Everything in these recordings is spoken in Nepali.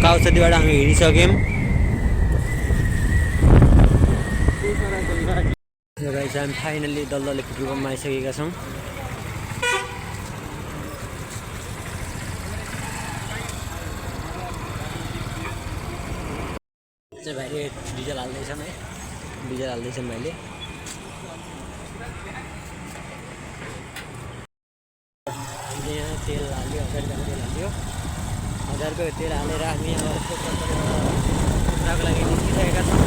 काउसडीबाट हामी हिँडिसक्यौँ। गाइस हामी फाइनल्ली दलदले पेट्रोल पम्पमा आइसकेका छौँ। चाहिँ भाइले डिजल हाल्दैछन् है, डिजल हाल्दैछन् भाइले। यहाँ तेल हाल्यो, 1000 रुपियाँको तेल हाल्यो। 1000 रुपियाँको तेल हालेर हामी अब कुखुराको लागि निस्किसकेका छौँ।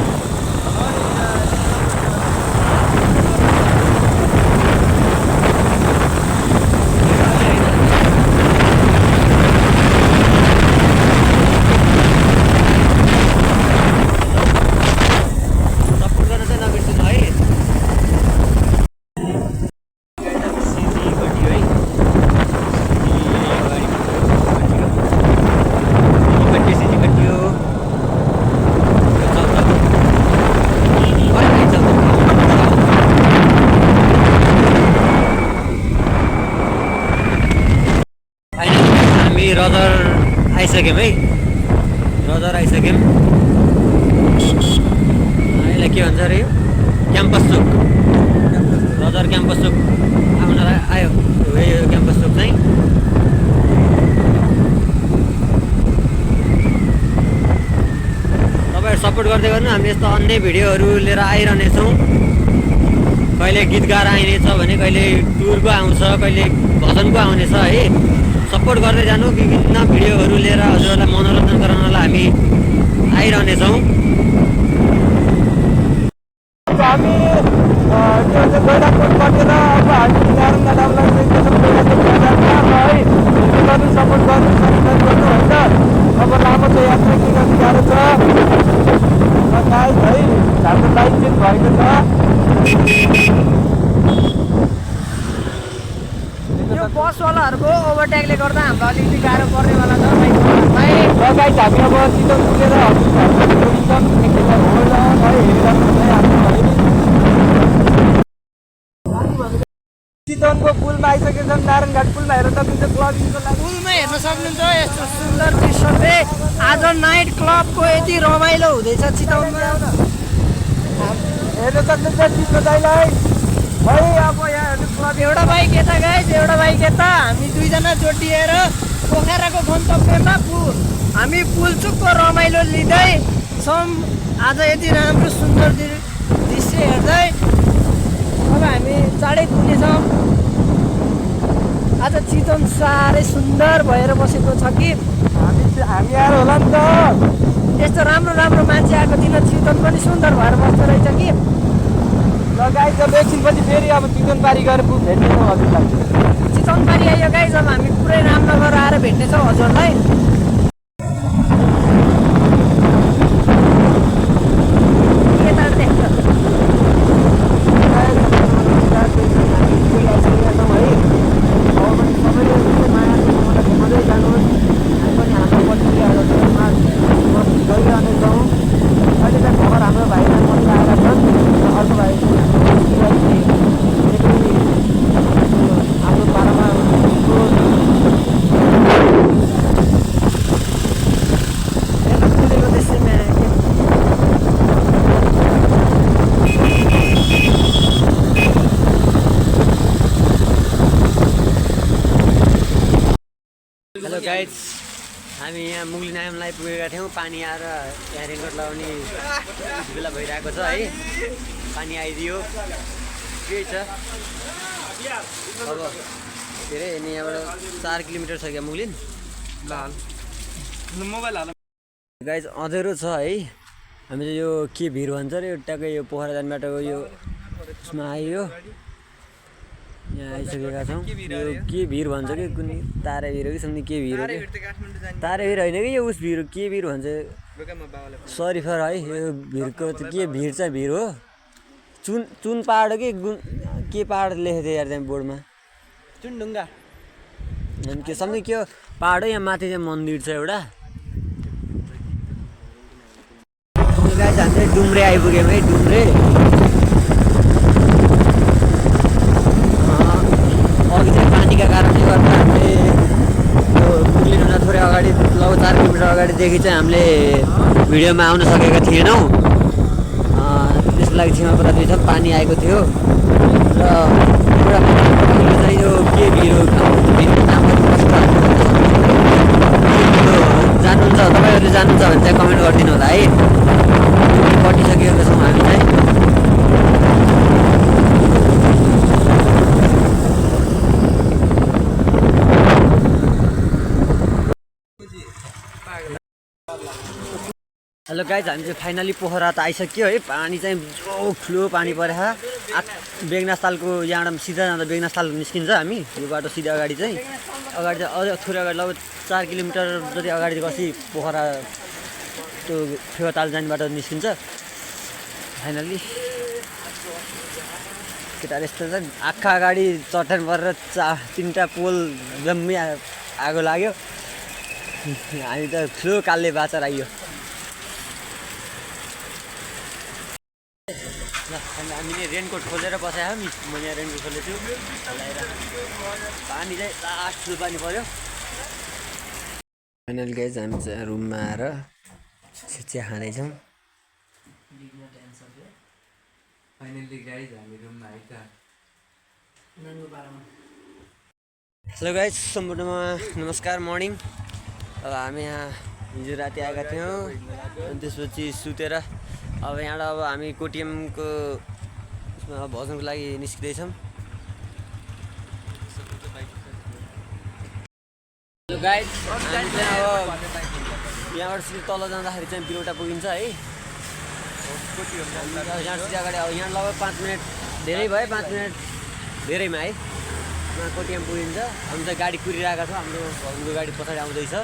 रजर आइसक्यौँ है, रजर आइसक्यौँ। यसलाई के भन्छ अरे, यो क्याम्पस चोक, रजर क्याम्पस चोक आउन आयो। यो क्याम्पस चोक चाहिँ तपाईँहरू सपोर्ट गर्दै गर्नु। हामी यस्तो अन्य भिडियोहरू लिएर आइरहनेछौँ। कहिले गीत गाएर आइनेछ भने, कहिले टुरको आउँछ, कहिले भजनको आउनेछ है। सपोर्ट गर्दै जानु। विभिन्न भिडियोहरू लिएर हजुरहरूलाई मनोरञ्जन गराउनलाई हामी आइरहनेछौँ। हामी गैडाकोटबाट अब हामी नारायणघाट आउन सपोर्ट गर्नु, सब्सक्राइब गर्नु होइन। अब लामो चाहिँ यात्रा के गर्नु गाह्रो छ गाइस है। हाम्रो लाइफ चेन्ज भएको छ। यो बसवालाहरूको ओभरटेकले गर्दा हाम्रो अलिकति गाह्रो पर्नेवाला छ भाइ। गाइस हामी अब चितवन पुगेर चितवनको पुलमा आइसकेका छौँ। नारायणघाट पुलमा हेर्न सक्नुहुन्छ क्लबिङको लागि। पुलमा हेर्न सक्नुहुन्छ यस्तो सुन्दर दृश्यले। आज नाइट क्लबको यति रमाइलो हुँदैछ चितवनमा। हेर्न सक्नुहुन्छ चितवन दाइलाई भाइ। अब यहाँ हेर्नु क्लब एउटा बाइक यता गाइस, एउटा बाइक यता। हामी दुईजना जोडिएर पोखराको गन्तव्यमा हामी पुलचुकको रमाइलो लिँदै छौँ। आज यति राम्रो सुन्दर दृश्य हेर्दै अब हामी चाँडै पुग्नेछौँ। आज चितवन साह्रै सुन्दर भएर बसेको छ कि हामी आएर होला नि त। यस्तो राम्रो राम्रो मान्छे आएको दिन चितवन पनि सुन्दर भएर बस्दो रहेछ कि। ल गाइस अब एकछिनपछि फेरि अब चितवनबारी गएर भेट्नेछौँ हजुरलाई। चितवनबारी आयो गाइस। अब हामी पुरै रामनगर आएर भेट्नेछौँ हजुरलाई। हेलो गाइज, हामी यहाँ मुगली नायमलाई आइपुगेका थियौँ। पानी आएर यहाँ रेनकोट लगाउने बेला भइरहेको छ है। पानी आइदियो, केही छ। अब धेरै अनि यहाँबाट 4 किलोमिटर छ क्या मुगलिन। गाइज अँधेरो छ है। हामी चाहिँ यो के भिर भन्छ अरे, ट्याक्कै यो पोखरा जाने बाटोको यो उसमा आइयो। यहाँ आइसकेका छौँ। यो के भिर भन्छ कि कुनै तारे भिर हो कि सम्झि के भिर हो कि। तारे भिर होइन कि यो उस भिर के भिर भन्छ सरिफर है। यो भिरको के भिर चाहिँ भिर हो। चुन पहाड कि के पहाड लेखेको थियो यार त्यहाँ बोर्डमा। चुनढुङ्गा अनि के सम्झि के हो पहाड हो। यहाँ माथि चाहिँ मन्दिर छ एउटा। गाइस हामी चाहिँ डुम्रे आइपुग्यौँ है। डुम्रे अघि चाहिँ पानीका कारणले गर्दा हामीले मुगलिनभन्दा थोरै अगाडि लगभग 4 किलोमिटर अगाडिदेखि चाहिँ हामीले भिडियोमा आउन सकेका थिएनौँ। त्यसको लागि सीमाप्रति छ पानी आएको थियो र चाहिँ यो के भिरो नाम जान्नुहुन्छ तपाईँहरूले जान्नुहुन्छ भने चाहिँ कमेन्ट गरिदिनु होला है। कटिसकेका छौँ हामी चाहिँ। हेलो गाइज, हामी चाहिँ फाइनली पोखरा त आइसक्यो है। पानी चाहिँ जो ठुलो पानी परेको बेगनास्थालको यहाँबाट सिधा जाँदा बेगनास्थाल निस्किन्छ हामी। यो बाटो सिधा अगाडि चाहिँ अझै थोरै अगाडि लगभग 4 किलोमिटर जति अगाडि गएपछि पोखरा त्यो फेवाताल जाने बाटो निस्किन्छ फाइनली। केटाहरू यस्तो छ आँखा अगाडि चट्टान परेर 3टा पोल जम्मै आगो लाग्यो। हामी त ठुलो कालले बाँचेर आइयो। हामीले रेनकोट खोजेर बसायो। म यहाँ रेनकोट खोलेको छु लगाएर। पानी चाहिँ लास्ट ठुलो पानी पऱ्यो। फाइनल गाइज हामी चाहिँ रुममा आएर चिया खाँदैछौँ। हेलो गाइज, सम्पूर्णमा नमस्कार, मर्निङ। अब हामी यहाँ हिजो राति आएका थियौँ अनि त्यसपछि सुतेर अब यहाँबाट अब हामी कोटिएमको उसमा भजनको लागि निस्किँदैछौँ। गाइड हामी चाहिँ अब यहाँबाट सिधै तल जाँदाखेरि चाहिँ बिलौटा पुगिन्छ है। यहाँ सिधै अगाडि अब यहाँ लगभग 5 मिनट धेरै भयो, 5 मिनट धेरैमा है यहाँ कोटिएम पुगिन्छ। हामी चाहिँ गाडी कुरिरहेका छौँ। हाम्रो भजनको गाडी पछाडि आउँदैछ।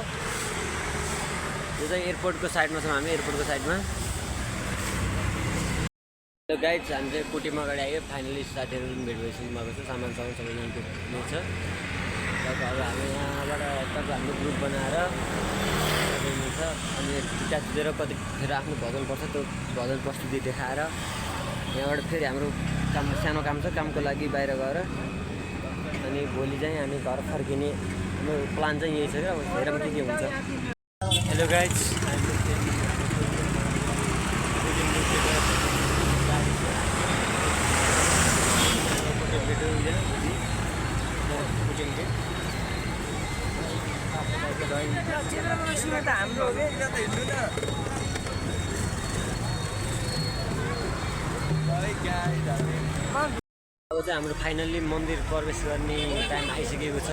यो चाहिँ एयरपोर्टको साइडमा छौँ हामी, एयरपोर्टको साइडमा। हेलो गाइड, हामी चाहिँ कोटीमा अगाडि आयो। फाइनली साथीहरू पनि भेट भइसक्नु भएको छ। सामान सबै यहीँको नै छ। अब हामी यहाँबाट टक्क हाम्रो ग्रुप बनाएर छ अनि टिका चुदेर कतिखेर आफ्नो भजन पर्छ त्यो भजन प्रस्तुति देखाएर यहाँबाट फेरि हाम्रो सानो काम छ। कामको लागि बाहिर गएर अनि भोलि चाहिँ हामी घर फर्किने हाम्रो प्लान चाहिँ यही छ क्या। अब हेरौँ के हुन्छ। हेलो गाइड, अब चाहिँ हाम्रो फाइनल्ली मन्दिर प्रवेश गर्ने टाइम आइसकेको छ।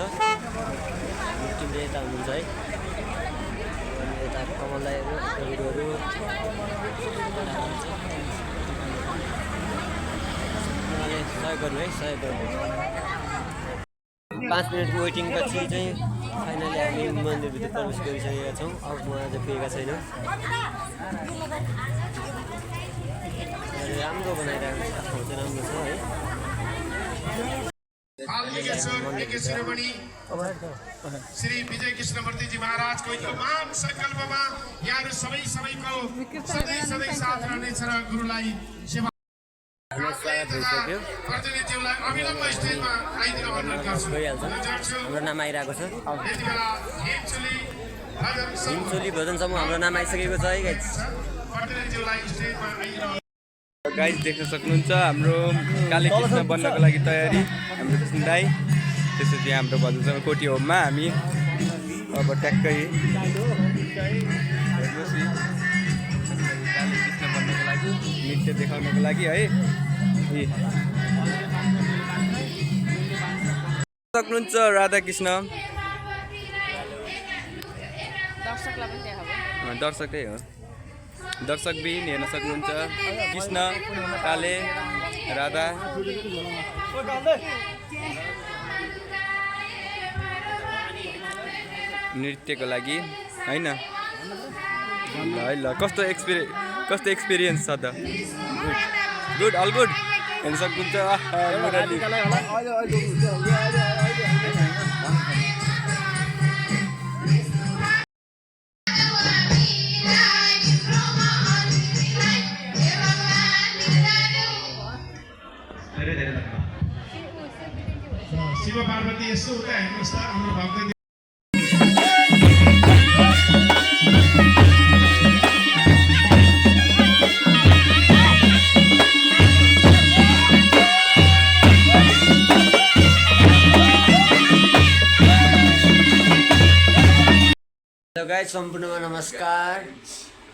टिम चाहिँ यता हुनुहुन्छ है। अनि यता कमलदाईहरू भिडियोहरू सहयोग गर्नु है, सहयोग गर्नु। 5 मिनटको वेटिङपछि चाहिँ फाइनली हामी मन्दिरभित्र प्रवेश गरिसकेका छौँ। अब म आज पुगेका छैनौँ। राम्रो बनाइरहेको छ, ठाउँ चाहिँ राम्रो छ है। श्री विजय कृष्णमूर्ति जी महाराज को महान संकल्पमा यहाँ सबैको सधैँ साथ रहनेछ र गुरुलाई सेवा हाम्रो नाम आइरहेको छ। हिमचोली भजन समूह हाम्रो नाम आइसकेको छ है गाइज। देख्न सक्नुहुन्छ हाम्रो काली कृष्ण बन्नको लागि तयारी हाम्रो कृष्ण दाई। त्यसपछि हाम्रो भजन समूह कोटी होममा हामी अब ट्याक्कै हेर्नुहोस् काली कृष्ण बन्नको लागि नृत्य देखाउनको लागि है। सक्नुहुन्छ राधाकृष्ण दर्शकै हो, दर्शकबिन हेर्न सक्नुहुन्छ। कृष्ण काले राधा नृत्यको लागि होइन। ल कस्तो एक्सपिरियन्स छ त? गुड अल गुड हेर्न सक्नुहुन्छ। शिव पार्वती यसो उता हेर्नुहोस् त हाम्रो भक्त हेलो गाइज, सम्पूर्णमा नमस्कार।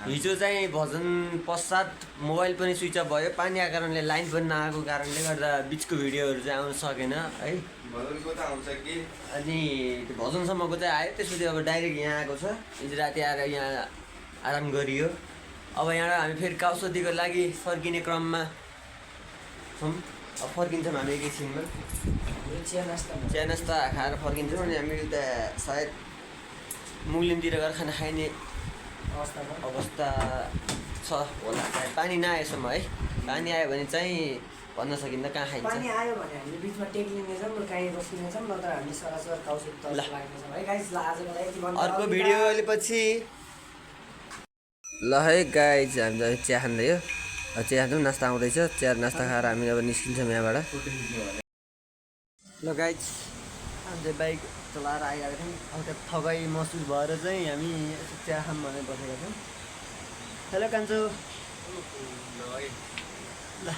हिजो चाहिँ भजन पश्चात मोबाइल पनि स्विच अफ भयो। पानी आएको कारणले लाइन पनि नआएको कारणले गर्दा बिचको भिडियोहरू चाहिँ आउन सकेन है। भजनको त आउँछ कि अनि त्यो भजनसम्मको चाहिँ आयो, त्यसपछि अब डाइरेक्ट यहाँ आएको छ। हिजो राति आएर यहाँ आराम गरियो। अब यहाँ हामी फेरि काउसतीको लागि फर्किने क्रममा छौँ। अब फर्किन्छौँ हामी एकैछिनमा। चिया नास्ता खाएर फर्किन्छौँ अनि हामी उता सायद मुलिमतिर गएर खाना खाइने अवस्था छ होला। पानी नआएसम्म है, पानी आयो भने चाहिँ भन्न सकिन्न कहाँ खाइन्छ। पानी आयो भने हामी बिचमा टेक्लिनेछौँ र काहीँ रोकिनेछौँ, नत्र हामी सरासर काउसुत लाग्नेछौँ है गाइस। ल आजको लागि यति भन्नु। अर्को भिडियोले पछि ल है गाइज, हामी त चिया खाँदैयो। चिया खान्छौँ, नास्ता आउँदैछ। चिया नास्ता खाएर हामी अब निस्किन्छौँ यहाँबाट। ल गाइज, हामी चाहिँ बाइक चलाएर आइरहेको थियौँ। हल्का थकाइ महसुस भएर चाहिँ हामी चिया खाऊँ भनेर बसेका छौँ। हेलो कान्छो। ल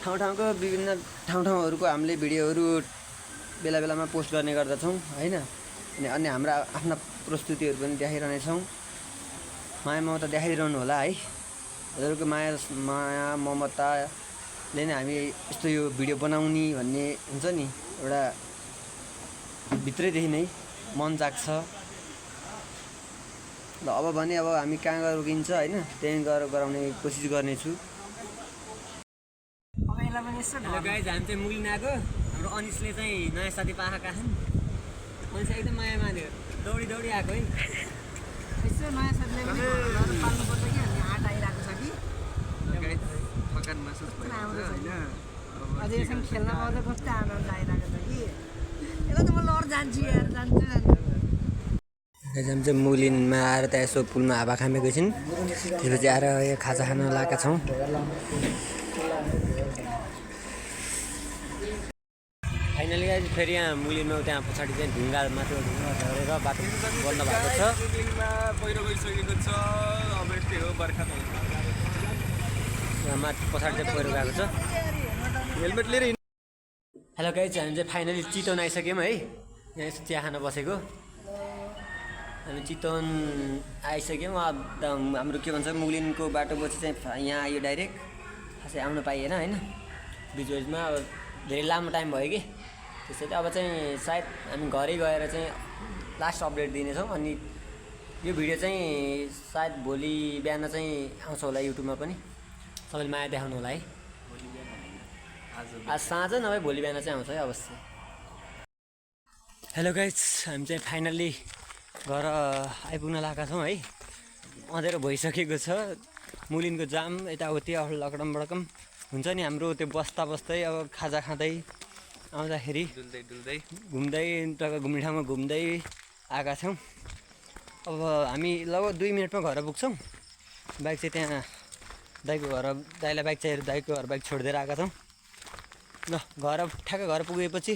ठाउँको विभिन्न ठाउँहरूको हामीले भिडियोहरू बेला बेलामा पोस्ट गर्ने गर्दछौँ होइन। अनि अन्य हाम्रा आफ्ना प्रस्तुतिहरू पनि देखाइरहनेछौँ। माया ममता देखाइरहनु होला है। हजुरको माया ममताले नै हामी यस्तो यो भिडियो बनाउने भन्ने हुन्छ नि, एउटा भित्रैदेखि नै मन जाग्छ। ल अब भने अब हामी कहाँ गएर रोकिन्छ होइन, त्यहीँ गएर गराउने कोसिस गर्नेछु। हेलो गाइज, हामी चाहिँ मुलिन आएको। हाम्रो अनिसले चाहिँ नयाँ साथी पाएका छन्। अनिस एकदम माया मान्यो, दौडी दौडी आएको है। यसो नयाँ साथीले पनि पाल्नुपर्छ कि हामी आँट आइरहेको छ कि थकान महसुस भइरहेको छ अझै यसमा खेल्न पाउँदा कस्तो आनन्द आइरहेको छ कि। यसलाई त म लड जान्छु यार, जान्छु। हामी चाहिँ मुलिनमा आएर त्यहाँ यसो पुलमा हावा खामेको छौँ। त्यसपछि आएर यहाँ खाजा खान लगाएका छौँ। फाइनली गाइज फेरि यहाँ मुलिनमा त्यहाँ पछाडि चाहिँ ढुङ्गा माथि ढुङ्गा झरेर बाटो बन्द भएको छ। मुलिनमा पहिरो गइसकेको छ। अब यस्तै हो, बर्खा यहाँ माथि पछाडि चाहिँ पहिरो गएको छ। हेलमेट लिएर हेलो गाइज, हामी चाहिँ फाइनली चितवन आइसक्यौँ है। यहाँ यसो चिया खान बसेको। हामी चितवन आइसक्यौँ। हाम्रो के भन्छ, मुलिनको बाटोपछि चाहिँ यहाँ आयो डाइरेक्ट। खासै आउनु पाइएन होइन, बिचबिचमा अब धेरै लामो टाइम भयो कि। त्यसैले अब चाहिँ सायद हामी घरै गएर चाहिँ लास्ट अपडेट दिनेछौँ। अनि यो भिडियो चाहिँ सायद भोलि बिहान चाहिँ आउँछ होला युट्युबमा पनि। सबैले माया देखाउनु होला है। आज साँझ नभए भोलि बिहान चाहिँ आउँछ है अवश्य। हेलो गाइज, हामी चाहिँ फाइनल्ली घर आइपुग्न लागेका छौँ है। अँधेरो भइसकेको छ। मुलिनको जाम यताउति लकडम बडकम हुन्छ नि हाम्रो। त्यो बस्दा बस्दै अब खाजा खाँदै आउँदाखेरि घुम्दै घुम्ने ठाउँमा घुम्दै आएका छौँ। अब हामी लगभग 2 मिनटमा घर पुग्छौँ। बाइक चाहिँ त्यहाँ दाइको घर, दाइलाई बाइक चाहिएर दाइको घर बाइक छोडिदिएर आएका छौँ। ल घर ठ्याक्कै घर पुगेपछि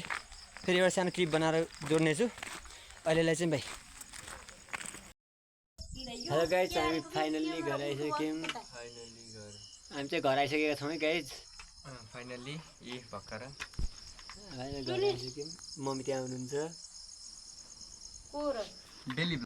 फेरि एउटा सानो क्लिप बनाएर जोड्नेछु अहिलेलाई चाहिँ भाइ। हेलो गाइज, हामी फाइनल्ली घर आइसक्यौँ। हामी चाहिँ घर आइसकेका छौँ है गाइज। फाइनल्ली यी भर्खर घर आइसक्यौँ। मम्मी त्यहाँ हुनुहुन्छ। डेली